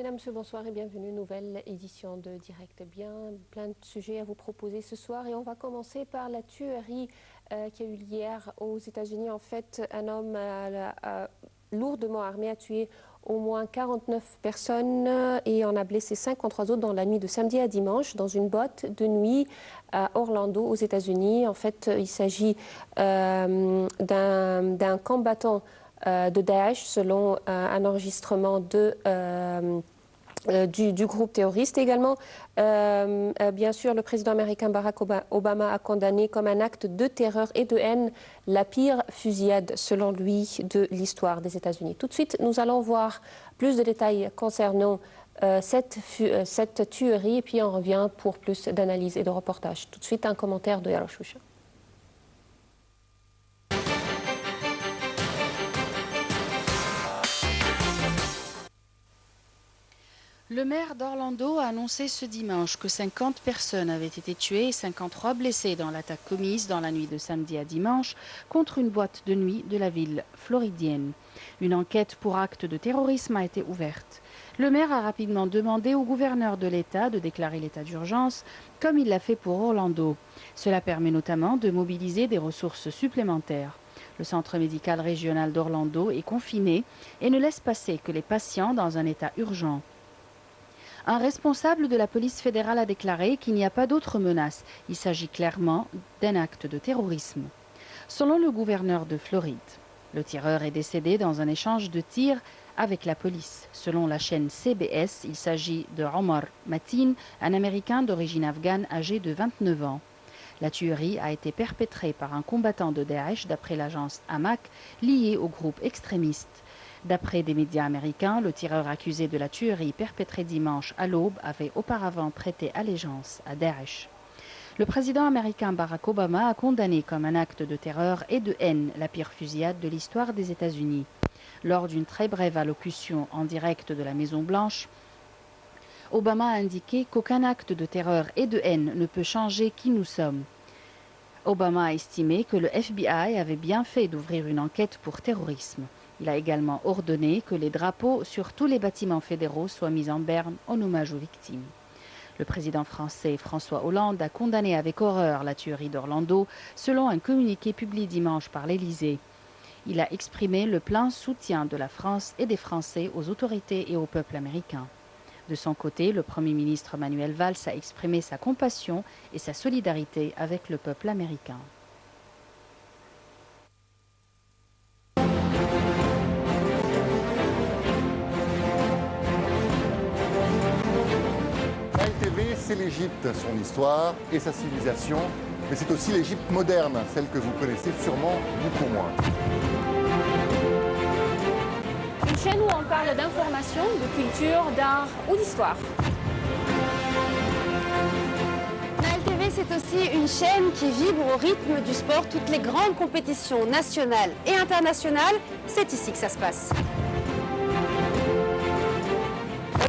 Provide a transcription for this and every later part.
Mesdames, Messieurs, bonsoir et bienvenue. Nouvelle édition de Direct Bien. Plein de sujets à vous proposer ce soir et on va commencer par la tuerie qui a eu lieu hier aux États-Unis. En fait, un homme lourdement armé a tué au moins 49 personnes et en a blessé 53 autres dans la nuit de samedi à dimanche dans une boîte de nuit à Orlando aux États-Unis. En fait, il s'agit d'un combattant de Daesh selon un enregistrement du groupe terroriste. Également, bien sûr, le président américain Barack Obama a condamné comme un acte de terreur et de haine la pire fusillade, selon lui, de l'histoire des États-Unis. Tout de suite, nous allons voir plus de détails concernant cette tuerie et puis on revient pour plus d'analyses et de reportages. Tout de suite, un commentaire de Yaroshusha. Le maire d'Orlando a annoncé ce dimanche que 50 personnes avaient été tuées et 53 blessées dans l'attaque commise dans la nuit de samedi à dimanche contre une boîte de nuit de la ville floridienne. Une enquête pour acte de terrorisme a été ouverte. Le maire a rapidement demandé au gouverneur de l'État de déclarer l'état d'urgence, comme il l'a fait pour Orlando. Cela permet notamment de mobiliser des ressources supplémentaires. Le centre médical régional d'Orlando est confiné et ne laisse passer que les patients dans un état urgent. Un responsable de la police fédérale a déclaré qu'il n'y a pas d'autre menace. Il s'agit clairement d'un acte de terrorisme. Selon le gouverneur de Floride, le tireur est décédé dans un échange de tirs avec la police. Selon la chaîne CBS, il s'agit de Omar Mateen, un Américain d'origine afghane âgé de 29 ans. La tuerie a été perpétrée par un combattant de Daesh, d'après l'agence Amaq, lié au groupe extrémiste. D'après des médias américains, le tireur accusé de la tuerie perpétrée dimanche à l'aube avait auparavant prêté allégeance à Daesh. Le président américain Barack Obama a condamné comme un acte de terreur et de haine la pire fusillade de l'histoire des États-Unis. Lors d'une très brève allocution en direct de la Maison-Blanche, Obama a indiqué qu'aucun acte de terreur et de haine ne peut changer qui nous sommes. Obama a estimé que le FBI avait bien fait d'ouvrir une enquête pour terrorisme. Il a également ordonné que les drapeaux sur tous les bâtiments fédéraux soient mis en berne en hommage aux victimes. Le président français François Hollande a condamné avec horreur la tuerie d'Orlando, selon un communiqué publié dimanche par l'Élysée. Il a exprimé le plein soutien de la France et des Français aux autorités et au peuple américain. De son côté, le Premier ministre Manuel Valls a exprimé sa compassion et sa solidarité avec le peuple américain. C'est l'Égypte, son histoire et sa civilisation, mais c'est aussi l'Égypte moderne, celle que vous connaissez sûrement beaucoup moins. Une chaîne où on parle d'information, de culture, d'art ou d'histoire. Nile TV, c'est aussi une chaîne qui vibre au rythme du sport. Toutes les grandes compétitions nationales et internationales, c'est ici que ça se passe.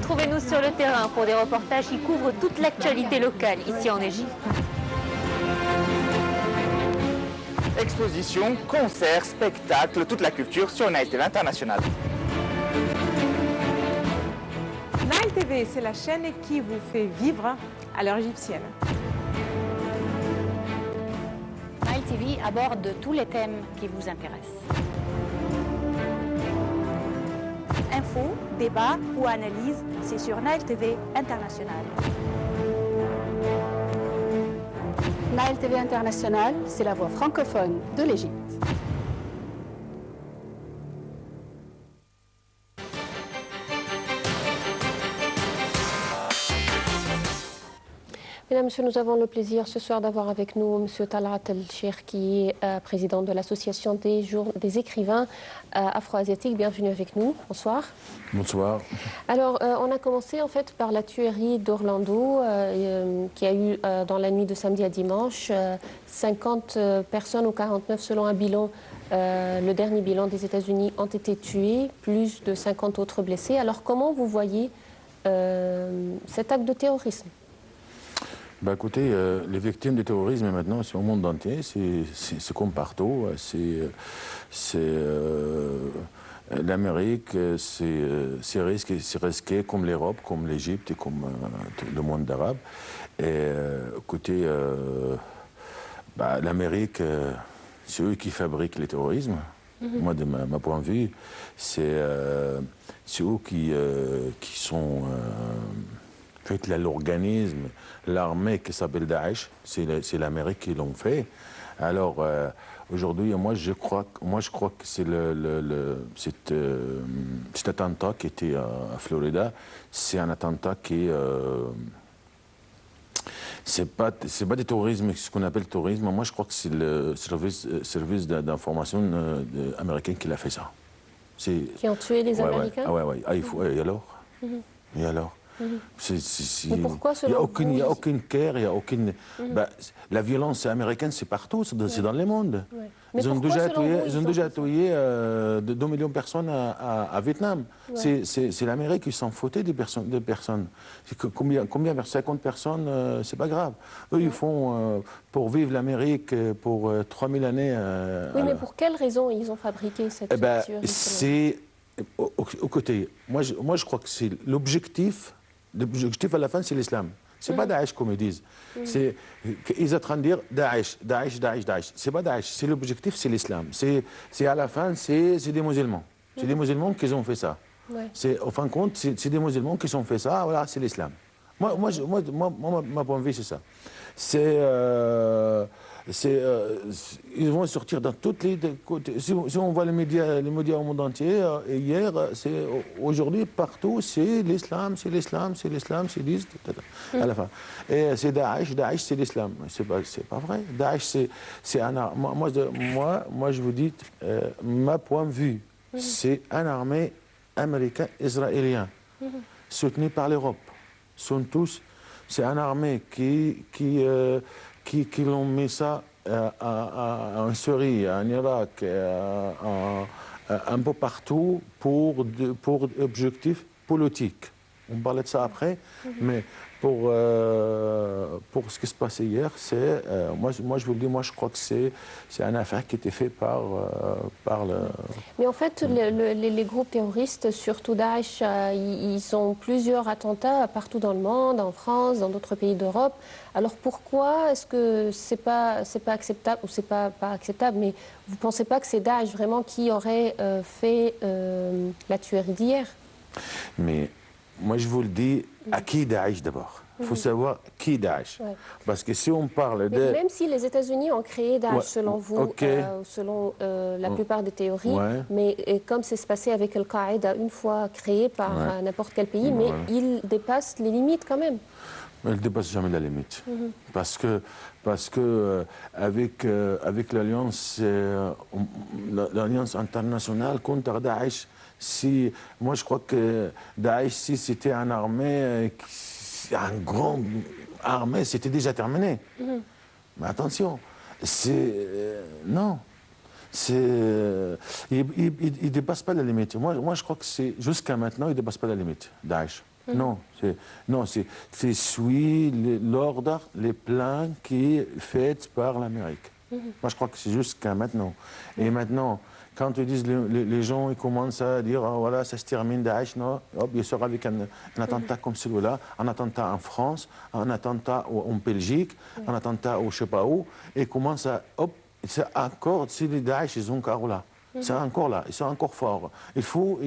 Retrouvez-nous sur le terrain pour des reportages qui couvrent toute l'actualité locale ici en Égypte. Expositions, concerts, spectacles, toute la culture sur Nile TV International. Nile TV, c'est la chaîne qui vous fait vivre à l'heure égyptienne. Nile TV aborde tous les thèmes qui vous intéressent. Infos, débats ou analyses, c'est sur Nile TV International. Nile TV International, c'est la voix francophone de l'Égypte. Mesdames, Messieurs, nous avons le plaisir ce soir d'avoir avec nous M. Talat El-Cheikh, qui est président de l'Association des écrivains afro-asiatiques. Bienvenue avec nous. Bonsoir. Bonsoir. Alors, on a commencé en fait par la tuerie d'Orlando qui a eu dans la nuit de samedi à dimanche 50 personnes ou 49 selon un bilan. Le dernier bilan des États-Unis ont été tués, plus de 50 autres blessés. Alors, comment vous voyez cet acte de terrorisme ? Bah écoutez, les victimes du terrorisme maintenant, c'est au monde entier, c'est comme partout. L'Amérique, c'est risqué comme l'Europe, comme l'Égypte et comme tout le monde arabe. Et écoutez, l'Amérique, c'est eux qui fabriquent le terrorisme. Moi, de ma point de vue, c'est eux qui sont... en fait, l'organisme, l'armée qui s'appelle Daesh, c'est l'Amérique qui l'ont fait. Alors, aujourd'hui, moi, je crois que c'est cet attentat qui était à Florida, c'est un attentat qui c'est pas du terrorisme, ce qu'on appelle terrorisme. Moi, je crois que c'est le service d'information américain qui l'a fait ça. Qui ont tué les Américains? Et alors? Et alors? Mais pourquoi il n'y a aucune guerre, il n'y a aucune... la violence américaine, c'est partout, c'est dans le monde. Ouais. Ils ont déjà tué 2 millions de personnes à Vietnam. Ouais. C'est l'Amérique qui s'en foutait des personnes. Combien 50 personnes, c'est pas grave. Eux, ils font, pour vivre l'Amérique, pour 3000 années... oui, mais pour quelles raisons ils ont fabriqué cette tuerie? C'est... Au côté, moi, je crois que c'est l'objectif à la fin, c'est l'islam. C'est pas Daesh comme ils disent. Ils sont en train de dire Daesh. C'est pas Daesh. C'est l'objectif, c'est l'islam. C'est à la fin, c'est des musulmans. C'est des musulmans qui ont fait ça. Ouais. Au fin de compte, c'est des musulmans qui ont fait ça. Voilà, c'est l'islam. Ma point de vue, c'est ça. Ils vont sortir dans toutes les côtés. Si on voit les médias au monde entier, hier, aujourd'hui, partout, c'est l'islam, c'est à la fin. Et c'est Daesh, c'est l'islam. C'est pas vrai. Daesh, c'est un arme. Moi, je vous dis, ma point de vue, c'est une armée américaine-israélienne, soutenue par l'Europe. Sont tous, c'est une armée qui l'ont mis ça en Syrie, en Irak, un peu partout pour objectifs politiques. On parlait de ça après, mais pour ce qui se passait hier, moi je vous le dis, moi je crois que c'est une affaire qui était faite par le... Mais en fait, les groupes terroristes, surtout Daesh, ils ont plusieurs attentats partout dans le monde, en France, dans d'autres pays d'Europe. Alors pourquoi est-ce que c'est pas acceptable, ou c'est pas acceptable, mais vous pensez pas que c'est Daesh vraiment qui aurait fait la tuerie d'hier? Mais moi je vous le dis, à qui Daesh d'abord? Il faut savoir qui Daesh. Ouais. Parce que si on parle de... Même si les États-Unis ont créé Daesh, selon vous, selon la plupart des théories, mais comme c'est se passé avec Al-Qaïda, une fois créé par n'importe quel pays, mais il dépasse les limites quand même. Il ne dépasse jamais la limite. Parce que avec l'alliance internationale contre Daesh, moi je crois que Daesh, si c'était une armée... une grande armée, c'était déjà terminé. Mais attention, non. Il ne dépasse pas la limite. Moi, je crois que jusqu'à maintenant, il ne dépasse pas la limite, Daesh. Non, c'est suit l'ordre, les plans qui est fait par l'Amérique. Moi, je crois que c'est jusqu'à maintenant. Et maintenant, quand ils disent les gens, ils commencent à dire oh, voilà, ça se termine Daesh, non, hop, il sort avec un attentat comme celui-là, un attentat en France, un attentat en Belgique, un attentat au je sais pas où, et commence à hop, c'est encore, si les Daesh, ils sont encore là. C'est encore là, ils sont encore forts. Il faut,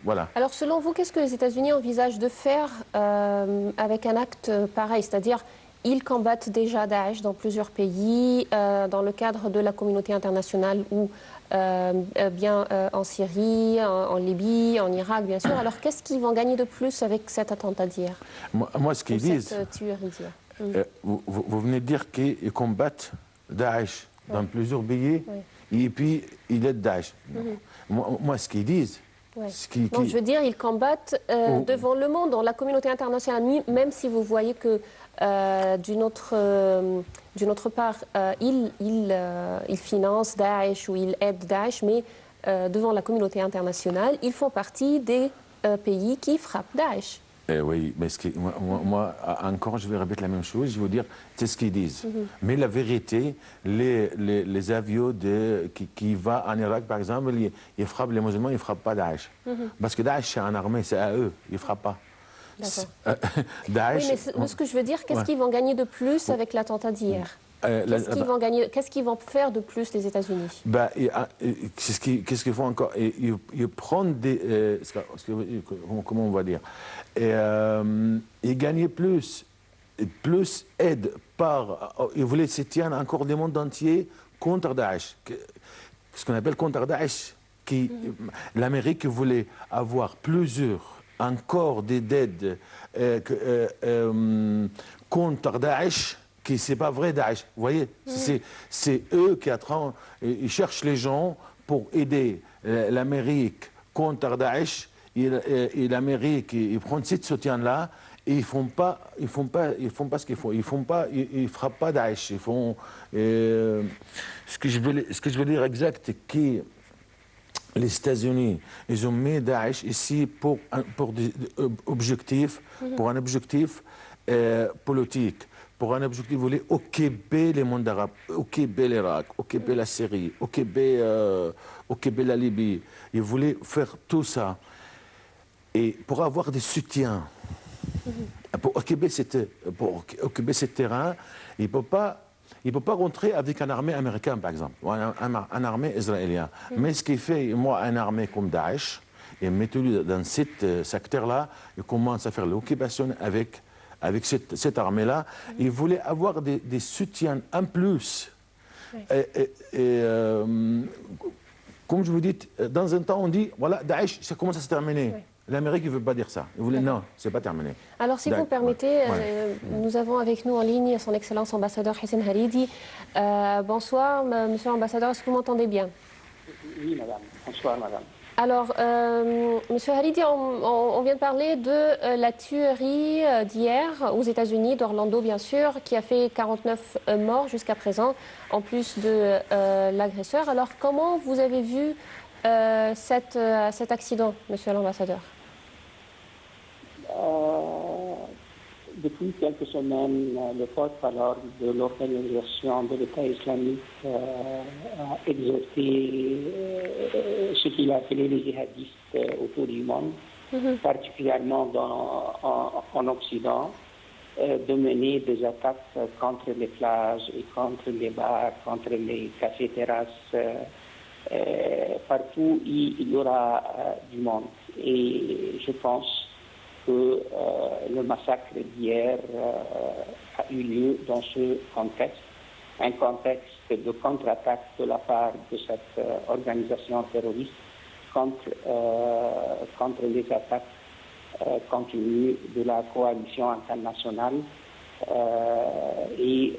voilà. Alors, selon vous, qu'est-ce que les États-Unis envisagent de faire avec un acte pareil? C'est-à-dire, ils combattent déjà Daesh dans plusieurs pays, dans le cadre de la communauté internationale ou bien en Syrie, en Libye, en Irak, bien sûr. Alors, qu'est-ce qu'ils vont gagner de plus avec cet attentat d'hier? Moi, ce qu'ils disent, cette tuerie d'hier. Vous venez de dire qu'ils combattent Daesh dans plusieurs pays. Et puis, il est Daesh. Moi, ce qu'ils disent... Donc, je veux dire, ils combattent devant le monde, dans la communauté internationale, même si vous voyez que, d'une autre part, ils financent Daesh ou ils aident Daesh, mais devant la communauté internationale, ils font partie des pays qui frappent Daesh. Oui, mais moi, encore, je vais répéter la même chose. Je veux dire, c'est ce qu'ils disent. Mais la vérité, les avions qui vont en Irak, par exemple, ils frappent les musulmans, ils ne frappent pas Daesh. Parce que Daesh, c'est une armée, c'est à eux, ils ne frappent pas. Daesh, oui, mais ce que je veux dire, qu'est-ce qu'ils vont gagner de plus avec l'attentat d'hier? Qu'est-ce qu'ils vont faire de plus, les États-Unis? Qu'est-ce qu'ils font encore? Ils prennent des... comment on va dire? Ils gagnaient plus aide par... Ils voulaient se tenir encore du monde entier contre Daesh. Ce qu'on appelle contre Daesh. L'Amérique voulait avoir plusieurs, encore des aides contre Daesh, qui c'est pas vrai Daesh. Vous voyez, c'est eux ils cherchent les gens pour aider l'Amérique contre Daesh. Et l'Amérique, ils prennent ce soutien-là et ils font pas ce qu'il faut. Ils frappent pas Daesh. Ils font ce que je veux dire exact, c'est que les États-Unis, ils ont mis Daesh ici pour un objectif politique. Pour un objectif, ils voulaient occuper le monde arabe, occuper l'Irak, occuper la Syrie, occuper la Libye. Ils voulaient faire tout ça. Et pour avoir des soutiens, pour occuper ce terrain, il ne peut pas rentrer avec une armée américaine, par exemple, ou une armée israélienne. Mais ce qui fait, moi, une armée comme Daesh, et mettez-le dans ce secteur-là, il commence à faire l'occupation avec cette armée-là. Il voulait avoir des soutiens en plus. Comme je vous dis, dans un temps, on dit, voilà, Daesh, ça commence à se terminer. L'Amérique ne veut pas dire ça. Il voulait, non, c'est pas terminé. Alors, si vous permettez, nous avons avec nous en ligne son Excellence ambassadeur Hissène Haridi. Bonsoir, monsieur l'ambassadeur, est-ce que vous m'entendez bien? Oui, madame. Bonsoir, madame. Alors, monsieur Haridi, on vient de parler de la tuerie d'hier aux États-Unis, d'Orlando, bien sûr, qui a fait 49 morts jusqu'à présent, en plus de l'agresseur. Alors, comment vous avez vu cet accident, monsieur l'ambassadeur? Depuis quelques semaines, le porte-parole de l'organisation de l'État islamique a exhorté ce qu'il a appelé les djihadistes autour du monde, particulièrement en Occident, de mener des attaques contre les plages et contre les bars, contre les cafés-terrasses, partout où il y aura du monde. Et je pense que le massacre d'hier a eu lieu dans ce contexte, un contexte de contre-attaque de la part de cette organisation terroriste contre les attaques continues de la coalition internationale et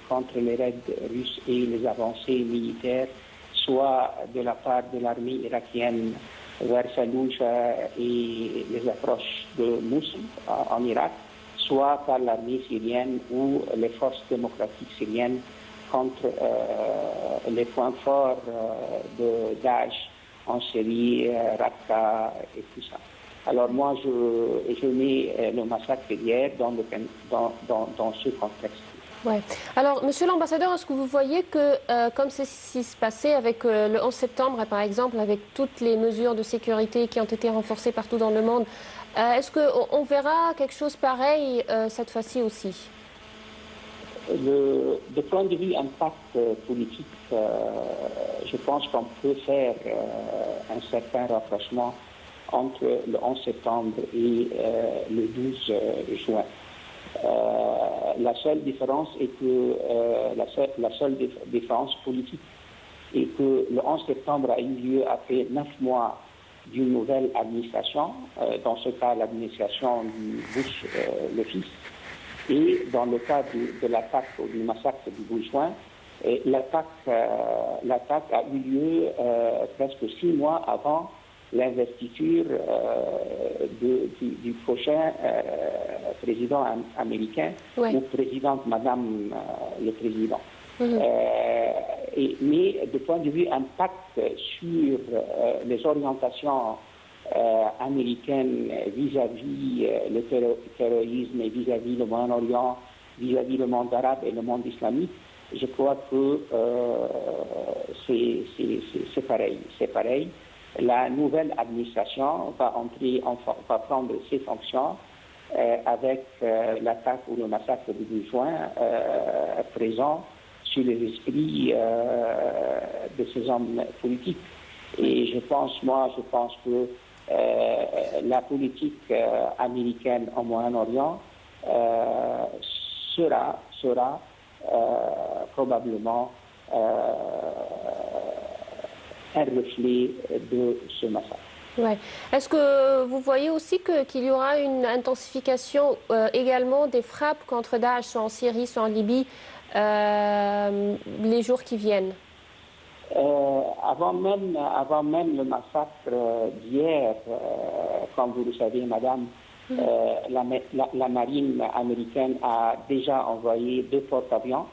contre les raids russes et les avancées militaires, soit de la part de l'armée irakienne vers Fallujah et les approches de Mossoul en Irak, soit par l'armée syrienne ou les forces démocratiques syriennes contre les points forts de Daesh en Syrie, Raqqa et tout ça. Alors moi, je mets le massacre d'hier dans ce contexte. Ouais. Alors, monsieur l'ambassadeur, est-ce que vous voyez que, comme c'est ce qui se passait avec le 11 septembre, par exemple, avec toutes les mesures de sécurité qui ont été renforcées partout dans le monde, est-ce qu'on verra quelque chose pareil cette fois-ci aussi? De point de vue impact politique, je pense qu'on peut faire un certain rapprochement entre le 11 septembre et le 12 juin. La seule différence est que la seule différence politique est que le 11 septembre a eu lieu après 9 mois d'une nouvelle administration, dans ce cas l'administration du Bush le fils, et dans le cas de l'attaque ou du massacre du 12 juin, l'attaque a eu lieu presque 6 mois avant l'investiture du prochain président américain ou présidente, madame le président. Mais de point de vue impact sur les orientations américaine vis-à-vis le terrorisme et vis-à-vis le Moyen-Orient, vis-à-vis le monde arabe et le monde islamique, je crois que c'est pareil. C'est pareil. La nouvelle administration va prendre ses fonctions avec l'attaque ou le massacre du 12 juin présent sur les esprits de ces hommes politiques. Et je pense que la politique américaine au Moyen-Orient sera probablement un reflet de ce massacre. Ouais. Est-ce que vous voyez aussi qu'il y aura une intensification également des frappes contre Daesh, soit en Syrie, soit en Libye, les jours qui viennent? Avant même le massacre d'hier, comme vous le savez, madame, la marine américaine a déjà envoyé 2 porte-avions,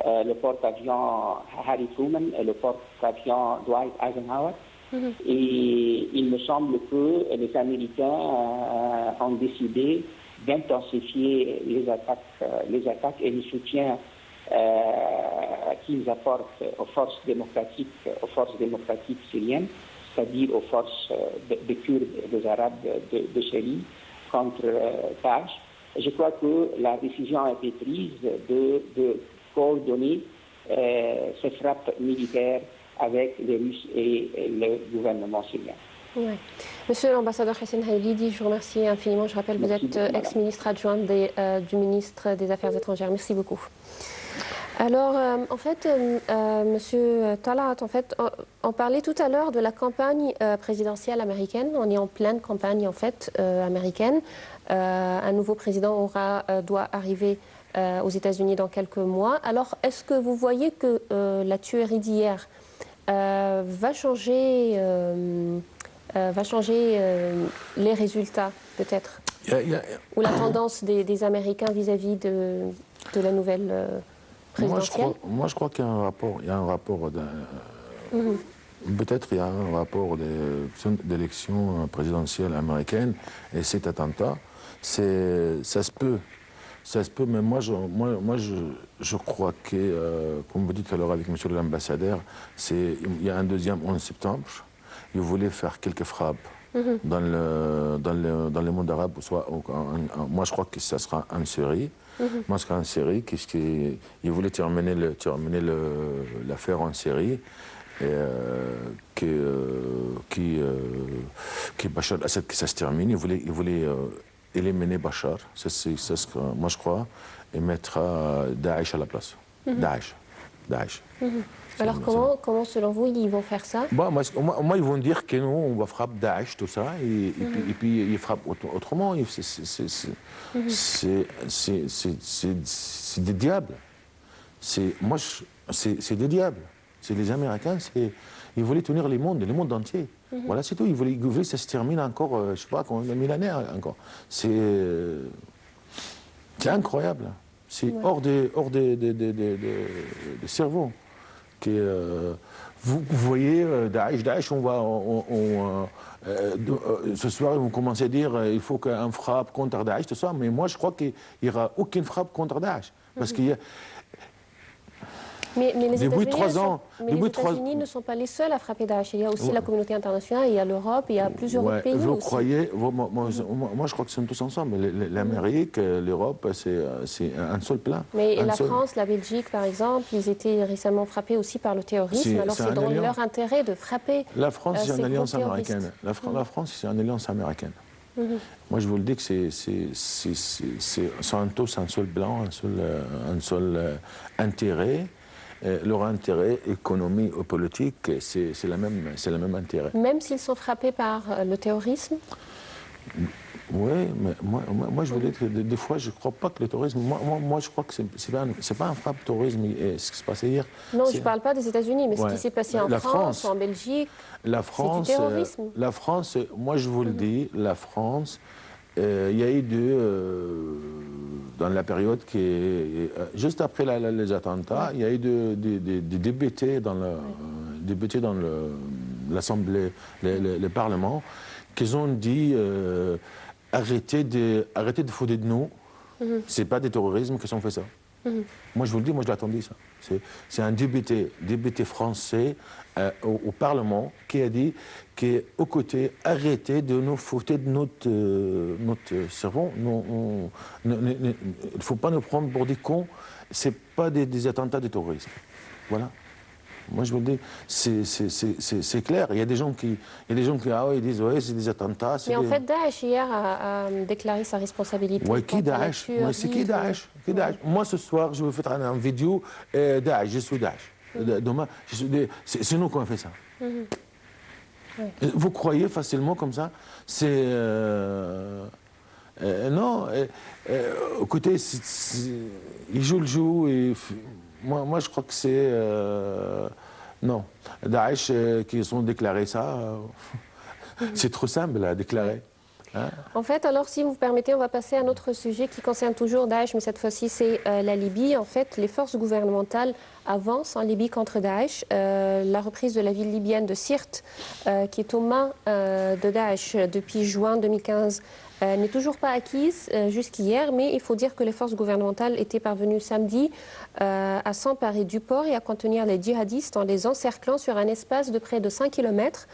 le porte-avions Harry Truman et le porte-avions Dwight Eisenhower. Et il me semble que les Américains ont décidé d'intensifier les attaques et le soutien qu'ils apportent aux forces démocratiques syriennes, c'est-à-dire aux forces des Kurdes et des Arabes de Syrie contre Daesh. Je crois que la décision a été prise de coordonner ces frappes militaires avec les Russes et le gouvernement syrien. Ouais. Monsieur l'ambassadeur Hussein Hailidi, je vous remercie infiniment. Je rappelle, vous êtes ex-ministre adjoint du ministre des Affaires étrangères. Merci beaucoup. Alors, en fait, Monsieur Talat, en fait, on parlait tout à l'heure de la campagne présidentielle américaine. On est en pleine campagne, en fait, américaine. Un nouveau président doit arriver aux États-Unis dans quelques mois. Alors, est-ce que vous voyez que la tuerie d'hier va changer les résultats, peut-être, ou la tendance des Américains vis-à-vis de la nouvelle présidentielle? Moi, je crois qu'il y a un rapport, peut-être il y a un rapport d'élection présidentielle américaine et cet attentat, ça se peut, mais moi je crois que, comme vous dites tout à l'heure avec monsieur l'ambassadeur, il y a un deuxième 11 septembre, il voulait faire quelques frappes dans le monde arabe, moi je crois que ça sera en série. Moi, ce sera en série, il voulait terminer l'affaire en série, et Bachar al-Assad, que ça se termine. Il voulait éliminer Bachar, moi je crois, et mettre Daesh à la place. Daesh. Alors comment, selon vous, ils vont faire ça? Moi, ils vont dire que nous, on va frapper Daesh, tout ça, et puis ils frappent autrement. C'est des diables. C'est des diables. C'est les Américains, ils voulaient tenir le monde entier. Voilà, c'est tout. Ils voulaient que ça se termine encore, je ne sais pas, comme un millénaire encore. C'est incroyable. C'est hors des cerveaux. Vous voyez, Daesh, ce soir, ils vont commencer à dire il faut qu'on frappe contre Daesh, tout ça, mais moi, je crois qu'il n'y aura aucune frappe contre Daesh. Parce qu'il y a... Mais les États-Unis ne sont pas les seuls à frapper Daesh. Il y a aussi la communauté internationale, il y a l'Europe, il y a plusieurs autres pays. Vous croyez, moi, je crois que c'est tous ensemble. L'Amérique, l'Europe, c'est un seul plan. Mais la France, la Belgique, par exemple, ils étaient récemment frappés aussi par le terrorisme. Alors c'est dans leur intérêt de frapper. La France, c'est une alliance américaine. La France, c'est une alliance américaine. Moi, je vous le dis que c'est tous un seul plan, un seul intérêt. Leur intérêt économique ou politique, c'est le même intérêt. Même s'ils sont frappés par le terrorisme? Oui, mais moi je vous dis que des fois, je ne crois pas que le terrorisme... Moi je crois que ce n'est pas un frappe terrorisme, ce qui se passait hier. Non, je ne parle pas des États-Unis, mais ce qui s'est passé en France, en Belgique, c'est du terrorisme. La France, moi je vous le dis, la France... il y a eu dans la période juste après les attentats, il y a eu des députés dans l'Assemblée, le Parlement, qu'ils ont dit arrêtez de foutre de nous. C'est pas des terrorismes qui ont fait ça. Moi, je vous le dis, moi, je l'attendais, ça. C'est un député français au Parlement qui a dit qu'au côté, arrêtez de nous foutre de notre cerveau. Il ne faut pas nous prendre pour des cons. Ce n'est pas des attentats de terrorisme. Voilà. Moi, je vous le dis, c'est clair. Il y a des gens qui ils disent, ouais, c'est des attentats. Mais en fait, Daesh, hier, a déclaré sa responsabilité. Oui, qui Daesh? C'est qui Daesh? Moi, ce soir, je vais faire une vidéo, Daesh, je suis Daesh. Demain, c'est nous qui avons fait ça. Vous croyez facilement comme ça? C'est... non, écoutez, ils jouent le jeu et... Moi, je crois que c'est... non. Daesh qui ont déclaré ça, c'est trop simple à déclarer. Hein? En fait, alors, si vous me permettez, on va passer à un autre sujet qui concerne toujours Daesh, mais cette fois-ci, c'est la Libye. En fait, les forces gouvernementales avancent en Libye contre Daesh. La reprise de la ville libyenne de Sirte, qui est aux mains de Daesh depuis juin 2015, n'est toujours pas acquise jusqu'hier, mais il faut dire que les forces gouvernementales étaient parvenues samedi à s'emparer du port et à contenir les djihadistes en les encerclant sur un espace de près de 5 km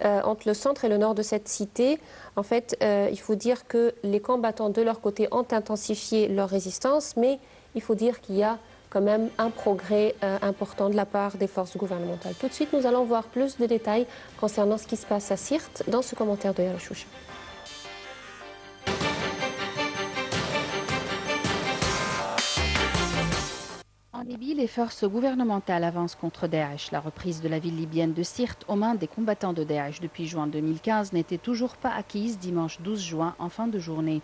entre le centre et le nord de cette cité. En fait, il faut dire que les combattants de leur côté ont intensifié leur résistance, mais il faut dire qu'il y a quand même un progrès important de la part des forces gouvernementales. Tout de suite, nous allons voir plus de détails concernant ce qui se passe à Sirte dans ce commentaire de Yarachoucha. En Libye, les forces gouvernementales avancent contre Daesh. La reprise de la ville libyenne de Sirte aux mains des combattants de Daesh depuis juin 2015 n'était toujours pas acquise dimanche 12 juin en fin de journée.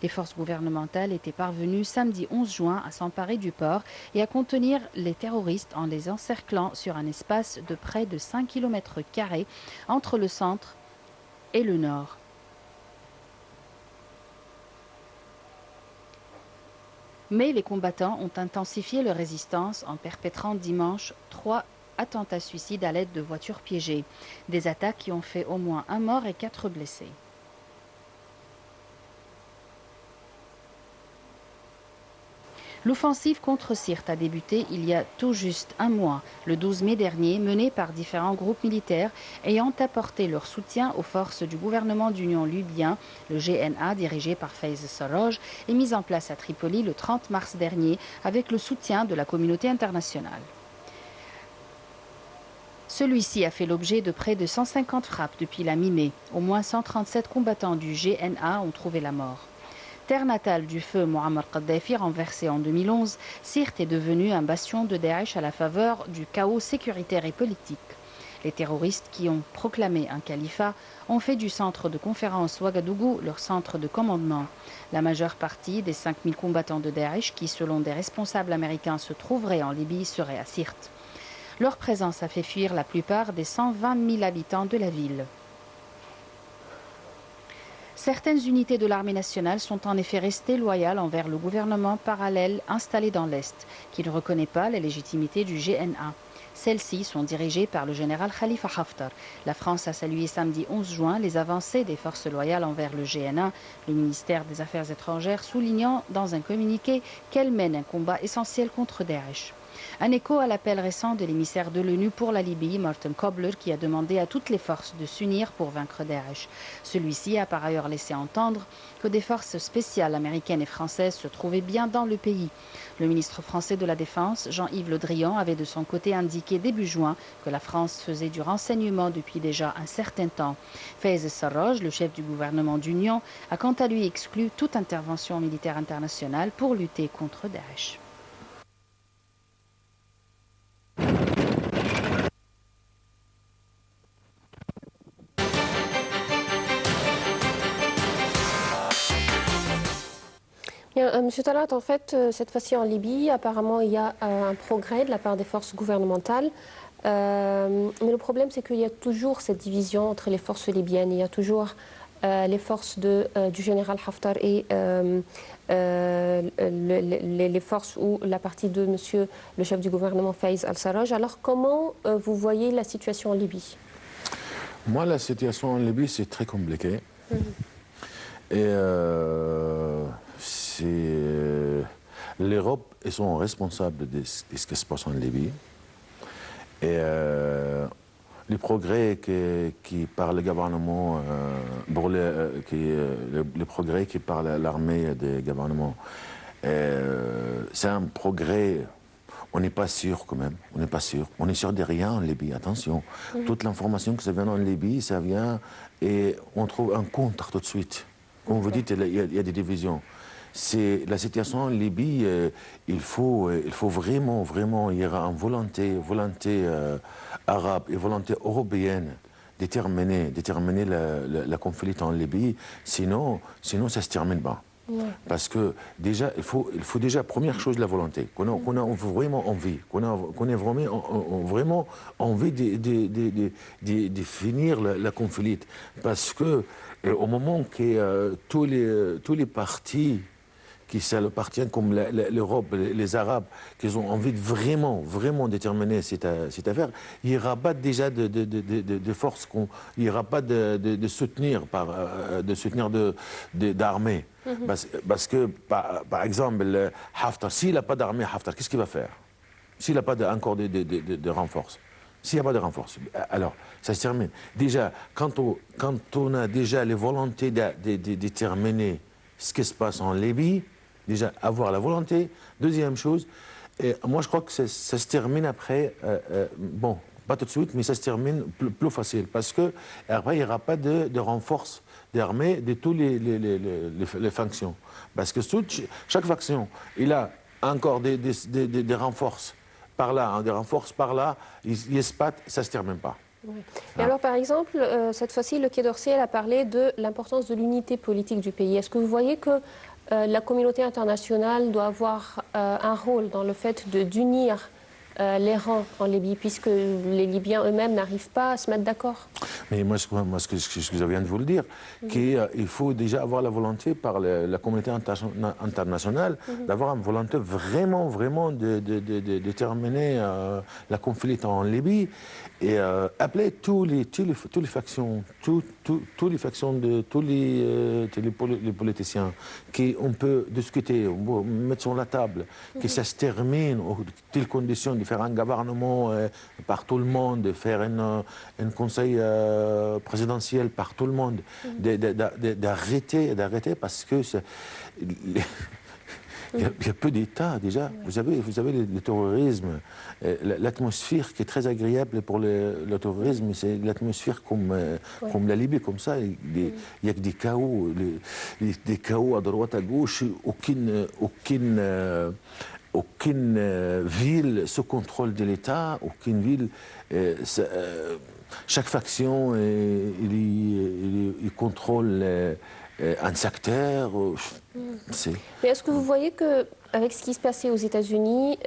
Les forces gouvernementales étaient parvenues samedi 11 juin à s'emparer du port et à contenir les terroristes en les encerclant sur un espace de près de 5 km² entre le centre et le nord. Mais les combattants ont intensifié leur résistance en perpétrant dimanche 3 attentats suicides à l'aide de voitures piégées. Des attaques qui ont fait au moins 1 mort et 4 blessés. L'offensive contre Sirte a débuté il y a tout juste 1 mois, le 12 mai dernier, menée par différents groupes militaires ayant apporté leur soutien aux forces du gouvernement d'union libyen, le GNA dirigé par Faiz Sarraj, et mis en place à Tripoli le 30 mars dernier avec le soutien de la communauté internationale. Celui-ci a fait l'objet de près de 150 frappes depuis la mi-mai. Au moins 137 combattants du GNA ont trouvé la mort. Terre natale du feu Muammar Kadhafi renversé en 2011, Sirte est devenue un bastion de Daesh à la faveur du chaos sécuritaire et politique. Les terroristes qui ont proclamé un califat ont fait du centre de conférence Ouagadougou leur centre de commandement. La majeure partie des 5000 combattants de Daesh qui, selon des responsables américains, se trouveraient en Libye seraient à Sirte. Leur présence a fait fuir la plupart des 120 000 habitants de la ville. Certaines unités de l'armée nationale sont en effet restées loyales envers le gouvernement parallèle installé dans l'Est, qui ne reconnaît pas la légitimité du GNA. Celles-ci sont dirigées par le général Khalifa Haftar. La France a salué samedi 11 juin les avancées des forces loyales envers le GNA, le ministère des Affaires étrangères soulignant dans un communiqué qu'elle mène un combat essentiel contre Daesh. Un écho à l'appel récent de l'émissaire de l'ONU pour la Libye, Martin Kobler, qui a demandé à toutes les forces de s'unir pour vaincre Daesh. Celui-ci a par ailleurs laissé entendre que des forces spéciales américaines et françaises se trouvaient bien dans le pays. Le ministre français de la Défense, Jean-Yves Le Drian, avait de son côté indiqué début juin que la France faisait du renseignement depuis déjà un certain temps. Faiz Sarraj, le chef du gouvernement d'union, a quant à lui exclu toute intervention militaire internationale pour lutter contre Daesh. Monsieur Talat, en fait, cette fois-ci en Libye, apparemment, il y a un progrès de la part des forces gouvernementales. Mais le problème, c'est qu'il y a toujours cette division entre les forces libyennes. Il y a toujours les forces du général Haftar et les forces ou la partie de monsieur le chef du gouvernement Faiz al-Sarraj. Alors, comment vous voyez la situation en Libye ? Moi, la situation en Libye, c'est très compliqué. Et l'Europe, ils sont responsables de ce qui se passe en Libye. Et les progrès qui par le gouvernement, les progrès qui par l'armée du gouvernement, c'est un progrès. On n'est pas sûr quand même, on n'est pas sûr. On est sûr de rien en Libye, attention. Toute l'information que ça vient en Libye, ça vient et on trouve un contre tout de suite. Comme vous dites, il y a des divisions. C'est la situation en Libye, il faut vraiment, il y aura une volonté arabe et volonté européenne déterminer la conflit en Libye, sinon ça se termine pas. Ouais. Parce que déjà, il faut déjà, première chose, la volonté, qu'on a vraiment envie, qu'on ait vraiment envie de finir la conflit. Parce que au moment que tous les partis qui s'appartiennent comme l'Europe, les Arabes, qui ont envie de vraiment déterminer cette affaire, il n'y aura pas déjà de force, il n'y aura pas de soutenir d'armée. Parce que, par exemple, Haftar, s'il n'a pas d'armée, Haftar, qu'est-ce qu'il va faire? S'il n'a pas encore de renforce. S'il n'y a pas de renforce, alors ça se termine. Déjà, quand on a déjà les volontés de déterminer ce qui se passe en Libye, déjà avoir la volonté. Deuxième chose, moi je crois que ça se termine après, bon, pas tout de suite, mais ça se termine plus facile. Parce que après, il n'y aura pas de renforce d'armée de toutes les factions. Parce que chaque faction, il a encore des renforces par là, des renforces par là, il se battent, ça ne se termine pas. Oui. Et alors, par exemple, cette fois-ci, le Quai d'Orsay a parlé de l'importance de l'unité politique du pays. Est-ce que vous voyez que la communauté internationale doit avoir un rôle dans le fait d'unir les rangs en Libye, puisque les Libyens eux-mêmes n'arrivent pas à se mettre d'accord? Mais moi, ce que je viens de vous le dire, qu'il faut déjà avoir la volonté par la communauté internationale, d'avoir une volonté vraiment de terminer la conflit en Libye et appeler toutes les factions, toutes les factions de tous les politiciens, qu'on peut discuter, on peut mettre sur la table, que ça se termine aux telles conditions de faire un gouvernement par tout le monde, de faire un conseil présidentiel par tout le monde, d'arrêter parce que il y a peu d'États déjà. Vous savez, le terrorisme, l'atmosphère qui est très agréable pour le terrorisme, c'est l'atmosphère comme la Libye, comme ça. Il y a que des chaos à droite, à gauche, aucune ville sous contrôle de l'État, aucune ville. Chaque faction, il contrôle un secteur. Mais est-ce que vous voyez qu'avec ce qui se passait aux États-Unis,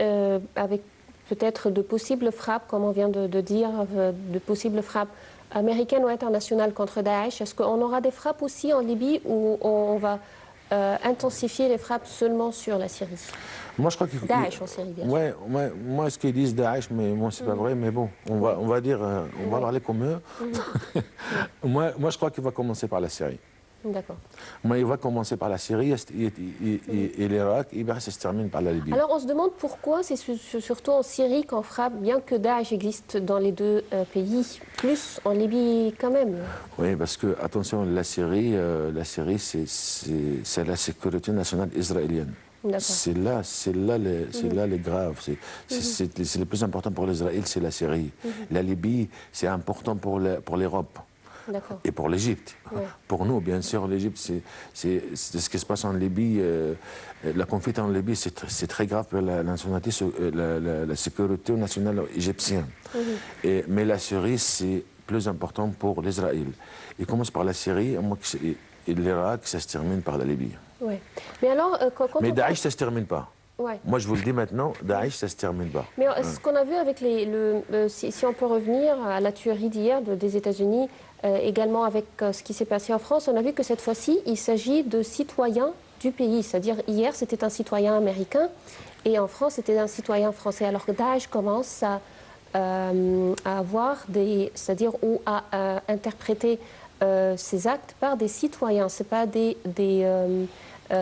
avec peut-être de possibles frappes, comme on vient de dire, de possibles frappes américaines ou internationales contre Daesh, est-ce qu'on aura des frappes aussi en Libye ou on va intensifier les frappes seulement sur la Syrie? Moi, je crois qu'il faut... Daesh en Syrie, bien sûr. Moi, ce qu'ils disent Daesh, mais moi, c'est pas vrai, mais bon, on va dire, on va parler comme eux. moi, je crois qu'il va commencer par la Syrie. D'accord. Mais il va commencer par la Syrie et l'Irak, et bien ça se termine par la Libye. Alors on se demande pourquoi c'est surtout en Syrie qu'on frappe, bien que Daesh existe dans les deux pays, plus en Libye quand même. Oui, parce que, attention, la Syrie c'est la sécurité nationale israélienne. C'est là les graves. C'est le plus important pour l'Israël, c'est la Syrie. La Libye, c'est important pour l'Europe. Et pour l'Égypte. Ouais. Pour nous, bien sûr, l'Égypte, c'est ce qui se passe en Libye. La conflit en Libye, c'est très grave pour la nationalité, la sécurité nationale égyptienne. Mais la Syrie, c'est plus important pour l'Israël. Il commence par la Syrie et l'Irak, ça se termine par la Libye. Ouais. Mais alors, mais Daesh, ça ne se termine pas. Ouais. Moi, je vous le dis maintenant, Daesh, ça ne se termine pas. Mais ce qu'on a vu avec si on peut revenir à la tuerie d'hier des États-Unis, également avec ce qui s'est passé en France, on a vu que cette fois-ci, il s'agit de citoyens du pays. C'est-à-dire, hier, c'était un citoyen américain et en France, c'était un citoyen français. Alors que Daesh commence à avoir c'est-à-dire ou à interpréter ces actes par des citoyens. C'est pas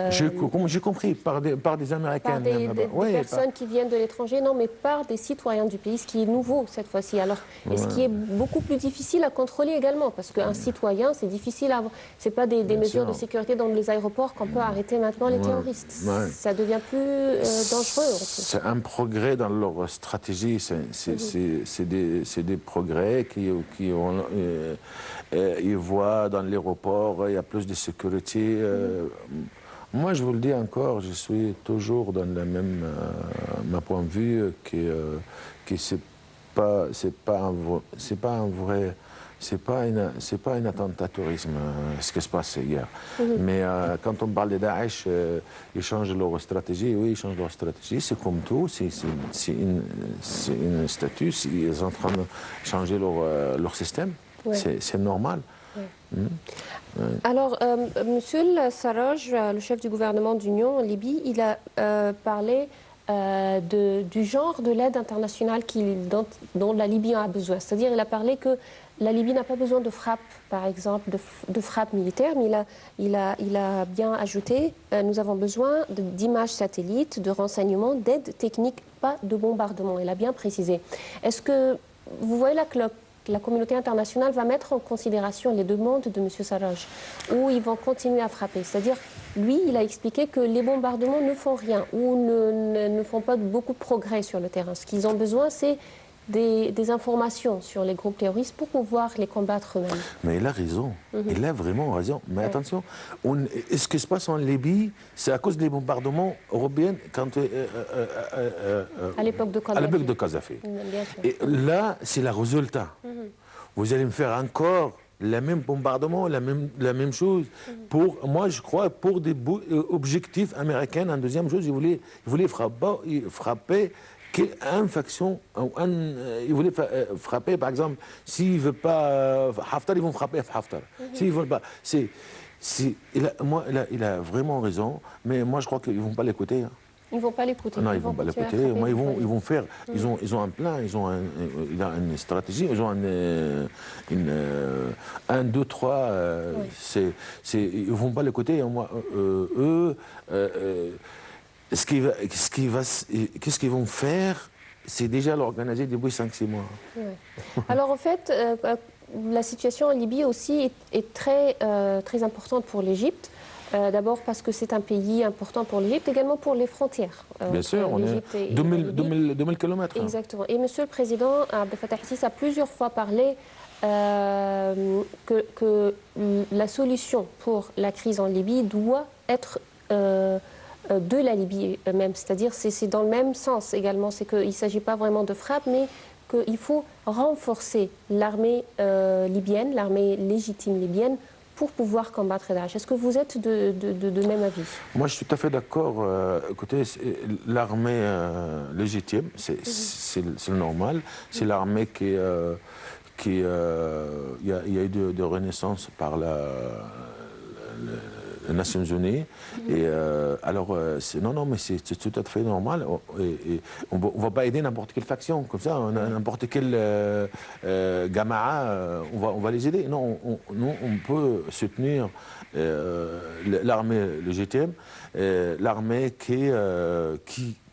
j'ai compris, par des Américains. Par des personnes qui viennent de l'étranger, non, mais par des citoyens du pays, ce qui est nouveau cette fois-ci. Alors, et ce qui est beaucoup plus difficile à contrôler également, parce qu'un citoyen, c'est difficile à avoir. C'est pas des mesures de sécurité dans les aéroports qu'on peut arrêter maintenant les terroristes. Ça devient plus dangereux. C'est un progrès dans leur stratégie. C'est des progrès ils voient dans l'aéroport, il y a plus de sécurité. Moi, je vous le dis encore, je suis toujours dans le même ma point de vue que c'est pas un attentatourisme ce qui se passe hier. Mais quand on parle de Daesh, ils changent leur stratégie. Oui, ils changent leur stratégie. C'est comme tout. C'est une statut. Ils sont en train de changer leur système. C'est normal. Alors, Monsieur Sarraj, le chef du gouvernement d'union en Libye, il a parlé du genre de l'aide internationale dont la Libye a besoin. C'est-à-dire, il a parlé que la Libye n'a pas besoin de frappe, par exemple, de frappe militaire, mais il a bien ajouté nous avons besoin d'images satellites, de renseignements, d'aide technique, pas de bombardement. Il a bien précisé. Est-ce que vous voyez là que la communauté internationale va mettre en considération les demandes de M. Sarraj, ou ils vont continuer à frapper? C'est-à-dire, lui, il a expliqué que les bombardements ne font rien, ou ne font pas beaucoup de progrès sur le terrain. Ce qu'ils ont besoin, c'est des informations sur les groupes terroristes pour pouvoir les combattre eux-mêmes. Mais il a raison, il a vraiment raison. Mais attention, ce qui se passe en Libye, c'est à cause des bombardements européens à l'époque de Kadhafi. Et là, c'est le résultat. Vous allez me faire encore le même bombardement, la même chose. Moi, je crois, pour des objectifs américains. En deuxième chose, ils voulaient frapper une faction, ils voulaient frapper, par exemple, s'ils ne veulent pas Haftar, ils vont frapper Haftar. S'ils ne veulent pas. Il a vraiment raison, mais moi je crois qu'ils ne vont pas l'écouter. Ils ne vont pas l'écouter. Non, ils ne vont pas l'écouter. Ils vont faire. Ils ont un plan, ils ont une stratégie, ils ont un, deux, trois. Ils ne vont pas l'écouter. Eux. Qu'est-ce qu'ils vont faire? C'est déjà l'organiser depuis 5-6 mois. Alors en fait, la situation en Libye aussi est très importante pour l'Égypte. D'abord parce que c'est un pays important pour l'Égypte, également pour les frontières. Bien sûr, on est 2000 km. Exactement. Et Monsieur le Président Abdel Fattah el-Sisi a plusieurs fois parlé que la solution pour la crise en Libye doit être de la Libye même, c'est-à-dire c'est dans le même sens également, c'est qu'il ne s'agit pas vraiment de frappe, mais qu'il faut renforcer l'armée libyenne, l'armée légitime libyenne, pour pouvoir combattre Daesh. Est-ce que vous êtes de même avis? Moi, je suis tout à fait d'accord. Écoutez, l'armée légitime, c'est normal, c'est l'armée qui il y a eu de renaissance par les Nations Unies. Et alors, non, mais c'est tout à fait normal. Et on ne va pas aider n'importe quelle faction, comme ça, n'importe quelle Gama'a, on va les aider. Non, on peut soutenir l'armée légitime, l'armée qui,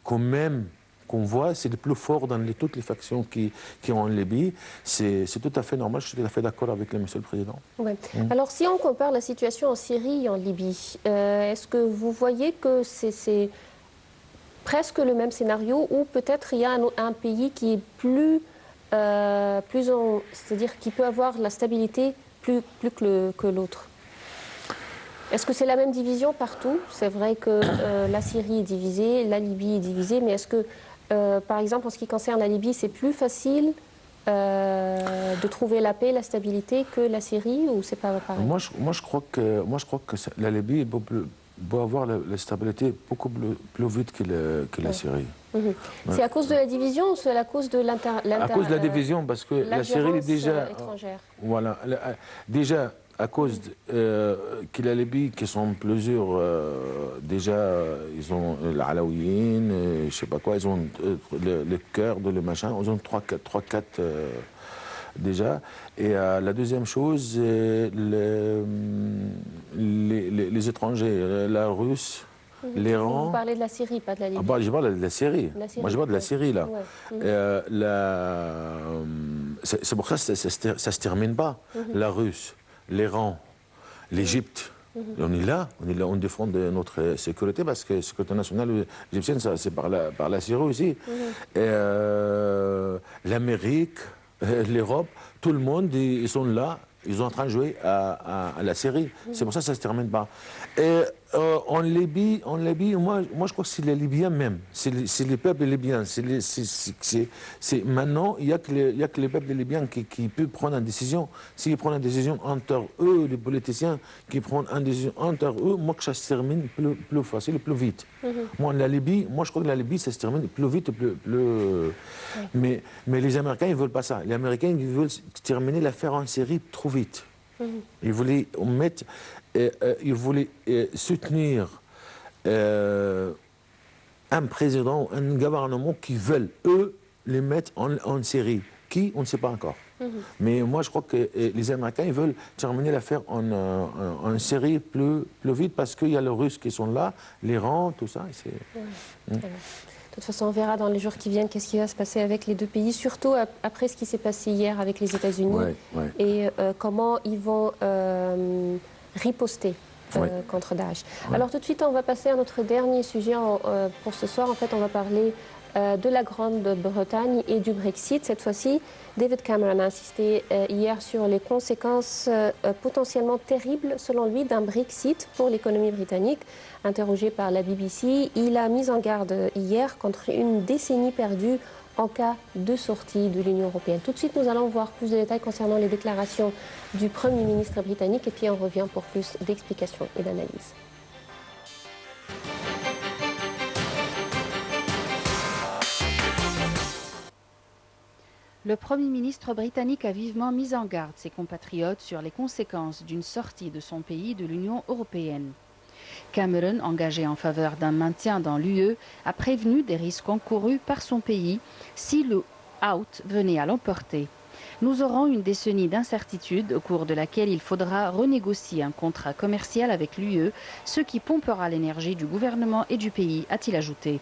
quand même, qu'on voit, c'est le plus fort dans toutes les factions qui ont en Libye. C'est tout à fait normal, je suis tout à fait d'accord avec Monsieur le Président. Ouais. Alors, si on compare la situation en Syrie et en Libye, est-ce que vous voyez que c'est presque le même scénario, ou peut-être il y a un pays qui est c'est-à-dire qui peut avoir la stabilité plus que l'autre? Est-ce que c'est la même division partout? C'est vrai que la Syrie est divisée, la Libye est divisée, mais est-ce que par exemple, en ce qui concerne la Libye, c'est plus facile de trouver la paix, la stabilité que la Syrie, ou c'est pas pareil? Moi, je crois que la Libye peut avoir la stabilité beaucoup plus vite que la Syrie. C'est à cause de la division ou c'est à cause de À cause de la division, parce que la Syrie est déjà... étrangère. Voilà. Déjà, à cause que la Libye, qui sont plusieurs, déjà, ils ont l'Alaouïne, je sais pas quoi, ils ont le Kurdes, le machin, ils ont 3-4 déjà. Et la deuxième chose, les étrangers, la Russe, l'Iran. Vous parlez de la Syrie, pas de la Libye. Ah bah, je parle de la Syrie. Moi, je parle de la Syrie, là. Ouais. C'est pour ça que ça ne se termine pas. La Russe, l'Iran, l'Égypte. On est là, on défend notre sécurité parce que la sécurité nationale égyptienne, c'est par la Syrie aussi. L'Amérique, l'Europe, tout le monde, ils sont là. Ils sont en train de jouer à la Syrie. C'est pour ça que ça ne se termine pas. Et en Libye, moi je crois que c'est les Libyens même. C'est les peuples libyens. Maintenant, il n'y a que les peuples libyens qui peuvent prendre une décision. S'ils prennent une décision entre eux, les politiciens qui prennent une décision entre eux, moi que ça se termine plus facile, plus vite. Moi, la Libye, je crois que la Libye, ça se termine plus vite, Mais les Américains, ils ne veulent pas ça. Les Américains, ils veulent terminer l'affaire en Syrie trop vite. Ils voulaient soutenir un président, un gouvernement qui veulent, eux, les mettre en Syrie. Qui, on ne sait pas encore. Mais moi, je crois que les Américains, ils veulent terminer l'affaire en Syrie plus vite parce qu'il y a les Russes qui sont là, l'Iran, tout ça. De toute façon, on verra dans les jours qui viennent qu'est-ce qui va se passer avec les deux pays, surtout après ce qui s'est passé hier avec les États-Unis et comment ils vont riposter contre Daesh. Alors tout de suite, on va passer à notre dernier sujet pour ce soir. En fait, on va parler de la Grande-Bretagne et du Brexit. Cette fois-ci, David Cameron a insisté hier sur les conséquences potentiellement terribles, selon lui, d'un Brexit pour l'économie britannique. Interrogé par la BBC, il a mis en garde hier contre une décennie perdue en cas de sortie de l'Union européenne. Tout de suite, nous allons voir plus de détails concernant les déclarations du Premier ministre britannique et puis on revient pour plus d'explications et d'analyses. Le Premier ministre britannique a vivement mis en garde ses compatriotes sur les conséquences d'une sortie de son pays de l'Union européenne. Cameron, engagé en faveur d'un maintien dans l'UE, a prévenu des risques encourus par son pays si le out venait à l'emporter. Nous aurons une décennie d'incertitude au cours de laquelle il faudra renégocier un contrat commercial avec l'UE, ce qui pompera l'énergie du gouvernement et du pays, a-t-il ajouté.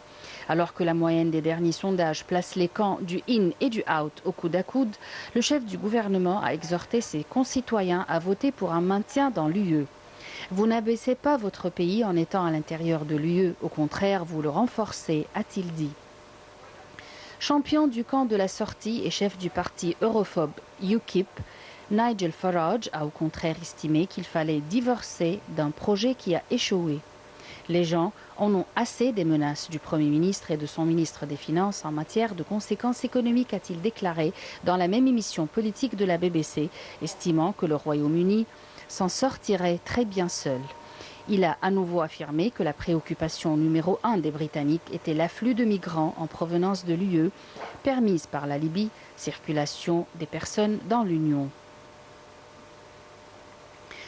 Alors que la moyenne des derniers sondages place les camps du in et du out au coude à coude, le chef du gouvernement a exhorté ses concitoyens à voter pour un maintien dans l'UE. Vous n'abaissez pas votre pays en étant à l'intérieur de l'UE, au contraire, vous le renforcez, a-t-il dit. Champion du camp de la sortie et chef du parti europhobe UKIP, Nigel Farage a au contraire estimé qu'il fallait divorcer d'un projet qui a échoué. Les gens en ont assez des menaces du Premier ministre et de son ministre des Finances en matière de conséquences économiques, a-t-il déclaré dans la même émission politique de la BBC, estimant que le Royaume-Uni s'en sortirait très bien seul. Il a à nouveau affirmé que la préoccupation numéro 1 des Britanniques était l'afflux de migrants en provenance de l'UE, permise par la Libye, circulation des personnes dans l'Union.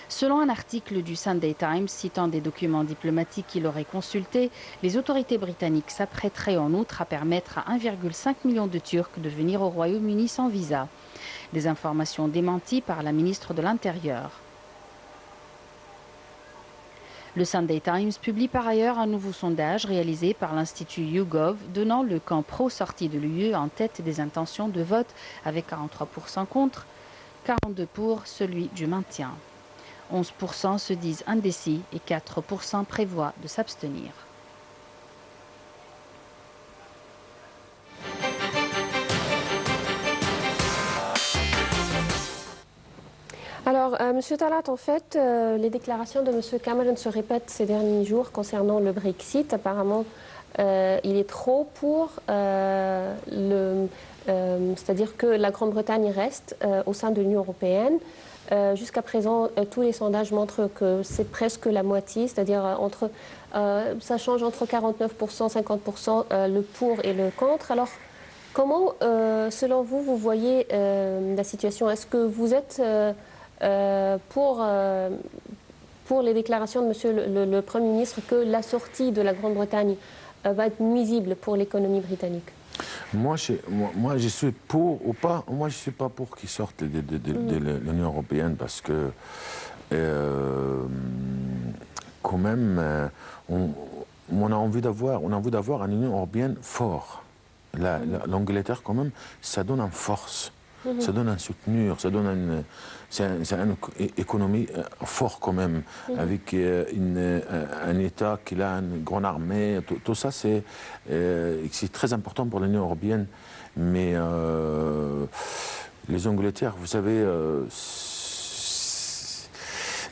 Selon un article du Sunday Times citant des documents diplomatiques qu'il aurait consultés, les autorités britanniques s'apprêteraient en outre à permettre à 1,5 million de Turcs de venir au Royaume-Uni sans visa. Des informations démenties par la ministre de l'Intérieur. Le Sunday Times publie par ailleurs un nouveau sondage réalisé par l'Institut YouGov, donnant le camp pro-sortie de l'UE en tête des intentions de vote avec 43% contre, 42% pour celui du maintien. 11% se disent indécis et 4% prévoient de s'abstenir. Alors, Monsieur Talat, en fait, les déclarations de Monsieur Cameron se répètent ces derniers jours concernant le Brexit. Apparemment, il est trop pour c'est-à-dire que la Grande-Bretagne reste au sein de l'Union européenne. Jusqu'à présent, tous les sondages montrent que c'est presque la moitié, c'est-à-dire ça change entre 49%, 50%, le pour et le contre. Alors, comment, selon vous, vous voyez la situation? Est-ce que vous êtes pour les déclarations de Monsieur le Premier ministre que la sortie de la Grande-Bretagne va être nuisible pour l'économie britannique? Moi, je suis pour ou pas. Moi, je ne suis pas pour qu'ils sortent de l'Union européenne parce que, quand même, on a envie d'avoir une Union européenne forte. L'Angleterre, quand même, ça donne une force, ça donne un soutenir, ça donne une économie forte quand même, avec un État qui a une grande armée. Tout ça, c'est très important pour l'Union européenne. Mais les Angleterres, vous savez,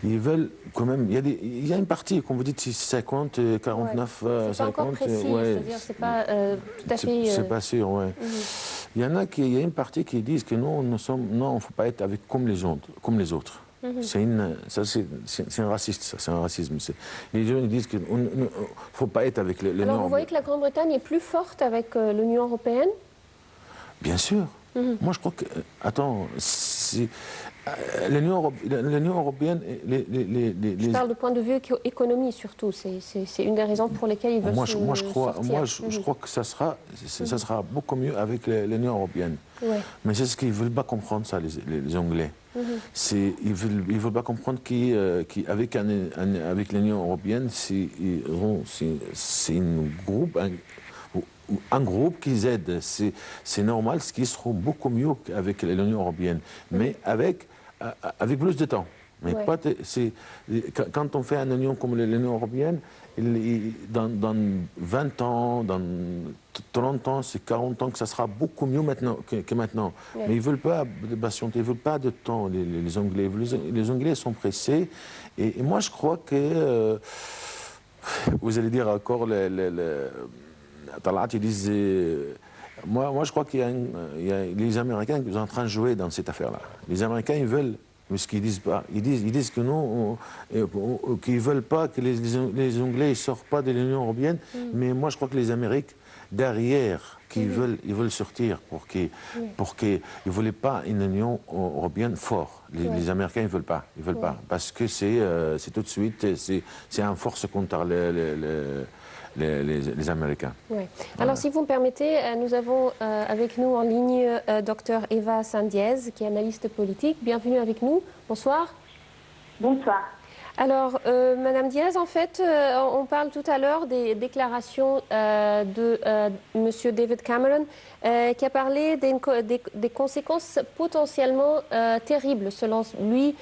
ils veulent quand même. Il y a une partie, comme vous dites, 50, 49, c'est pas 50. Encore précis, c'est-à-dire c'est pas tout à fait. C'est pas sûr, ouais. Il y en a il y a une partie qui disent que non, on ne faut pas être comme les autres. C'est un raciste, c'est un racisme. Les gens disent qu'il ne faut pas être avec l'Union européenne. Alors vous voyez que la Grande-Bretagne est plus forte avec l'Union européenne? Bien sûr. Moi, je crois que. Attends, l'Union européenne. Je parle du point de vue économie surtout. C'est une des raisons pour lesquelles ils veulent sortir. Je crois que ça sera beaucoup mieux avec l'Union européenne. Ouais. Mais c'est ce qu'ils ne veulent pas comprendre, ça, les Anglais. Ils ne veulent pas comprendre qu'avec avec l'Union européenne, c'est un groupe qui aide. C'est normal, ce qui sera beaucoup mieux qu'avec l'Union européenne, mais avec plus de temps. Mais pas quand on fait une union comme l'Union européenne, dans 20 ans, dans 30 ans, c'est 40 ans que ça sera beaucoup mieux que maintenant. Mais ils ne veulent pas de patience, ils ne veulent pas de temps, les Anglais. Les Anglais sont pressés. Et moi, je crois que, vous allez dire encore, ils disent, moi, je crois qu'il y a les Américains qui sont en train de jouer dans cette affaire-là. Les Américains, ils veulent, mais ce qu'ils disent pas, ils disent que non, qu'ils veulent pas que les Anglais ne sortent pas de l'Union européenne. Mais moi, je crois que les Américains, derrière, ils veulent sortir ils ne voulaient pas une Union européenne forte. Les Américains, ils veulent pas, parce que c'est tout de suite, c'est un force contre les Américains. Ouais. Alors, si vous me permettez, nous avons avec nous en ligne Dr Eva Sandiez, qui est analyste politique. Bienvenue avec nous. Bonsoir. Bonsoir. Alors, Madame Diaz, en fait, on parle tout à l'heure des déclarations de Monsieur David Cameron, qui a parlé des conséquences potentiellement terribles, selon lui,